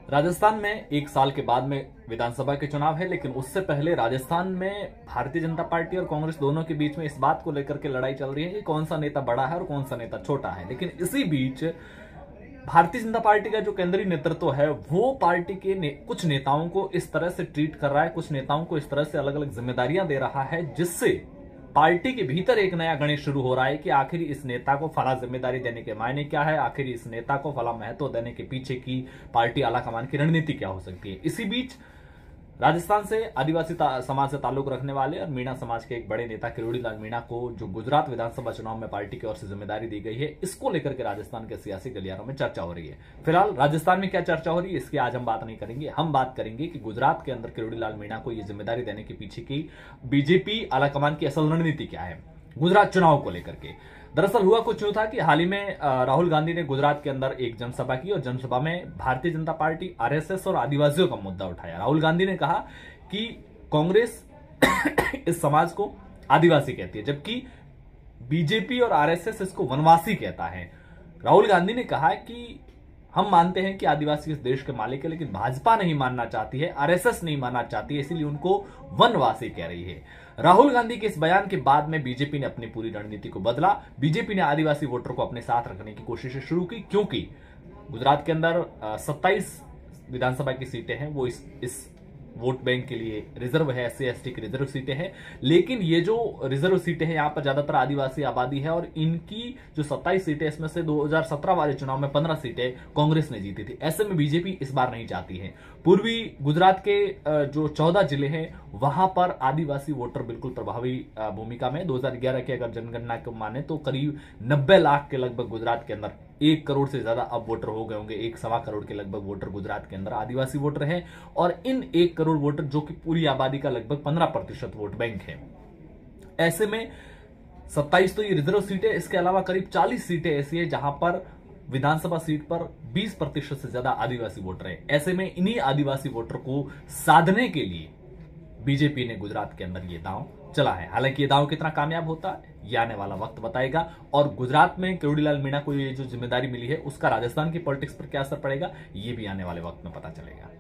राजस्थान में एक साल के बाद में विधानसभा के चुनाव है, लेकिन उससे पहले राजस्थान में भारतीय जनता पार्टी और कांग्रेस दोनों के बीच में इस बात को लेकर के लड़ाई चल रही है कि कौन सा नेता बड़ा है और कौन सा नेता छोटा है। लेकिन इसी बीच भारतीय जनता पार्टी का जो केंद्रीय नेतृत्व है वो पार्टी के कुछ नेताओं को इस तरह से ट्रीट कर रहा है, कुछ नेताओं को इस तरह से अलग अलग जिम्मेदारियां दे रहा है, जिससे पार्टी के भीतर एक नया गणित शुरू हो रहा है कि आखिर इस नेता को फला जिम्मेदारी देने के मायने क्या है, आखिर इस नेता को फला महत्व देने के पीछे की पार्टी आलाकमान की रणनीति क्या हो सकती है। इसी बीच राजस्थान से आदिवासी समाज से ताल्लुक रखने वाले और मीणा समाज के एक बड़े नेता किरोड़ी लाल मीणा को जो गुजरात विधानसभा चुनाव में पार्टी की ओर से जिम्मेदारी दी गई है, इसको लेकर के राजस्थान के सियासी गलियारों में चर्चा हो रही है। फिलहाल राजस्थान में क्या चर्चा हो रही है इसकी आज हम बात नहीं करेंगे। हम बात करेंगे कि गुजरात के अंदर किरोड़ी लाल मीणा को यह जिम्मेदारी देने के पीछे की बीजेपी आलाकमान की असल रणनीति क्या है गुजरात चुनाव को लेकर के। दरअसल हुआ कुछ यूं था कि हाल ही में राहुल गांधी ने गुजरात के अंदर एक जनसभा की और जनसभा में भारतीय जनता पार्टी, आरएसएस और आदिवासियों का मुद्दा उठाया। राहुल गांधी ने कहा कि कांग्रेस इस समाज को आदिवासी कहती है, जबकि बीजेपी और आरएसएस इसको वनवासी कहता है। राहुल गांधी ने कहा कि हम मानते हैं कि आदिवासी इस देश के मालिक है, लेकिन भाजपा नहीं मानना चाहती है, आरएसएस नहीं मानना चाहती है, इसीलिए उनको वनवासी कह रही है। राहुल गांधी के इस बयान के बाद में बीजेपी ने अपनी पूरी रणनीति को बदला। बीजेपी ने आदिवासी वोटर को अपने साथ रखने की कोशिशें शुरू की, क्योंकि गुजरात के अंदर 27 विधानसभा की सीटें हैं, वो इस वोट बैंक के लिए रिजर्व है, एससी एसटी की रिजर्व सीटें हैं। लेकिन ये जो रिजर्व सीटें हैं, यहां पर ज्यादातर आदिवासी आबादी है और इनकी जो 27 सीटें, इसमें से 2017 वाले चुनाव में 15 सीटें कांग्रेस ने जीती थी। ऐसे में बीजेपी इस बार नहीं चाहती है। पूर्वी गुजरात के जो 14 जिले हैं वहां पर आदिवासी वोटर बिल्कुल प्रभावी भूमिका में। 2011 की अगर जनगणना को माने तो करीब 90 लाख के लगभग गुजरात के अंदर 1 करोड़ से ज्यादा अब वोटर हो गए होंगे। 1.25 करोड़ के लगभग वोटर गुजरात के अंदर आदिवासी वोटर हैं और इन 1 करोड़ वोटर जो कि पूरी आबादी का लगभग 15% वोट बैंक है। ऐसे में 27 तो ये रिजर्व सीटें, इसके अलावा करीब 40 सीटें ऐसी है जहां पर विधानसभा सीट पर 20% से ज्यादा आदिवासी वोटर है। ऐसे में इन्हीं आदिवासी वोटर को साधने के लिए बीजेपी ने गुजरात के अंदर ये दांव चला है। हालांकि ये दांव कितना कामयाब होता है ये आने वाला वक्त बताएगा, और गुजरात में किरोड़ी लाल मीणा को ये जो जिम्मेदारी मिली है उसका राजस्थान की पॉलिटिक्स पर क्या असर पड़ेगा ये भी आने वाले वक्त में पता चलेगा।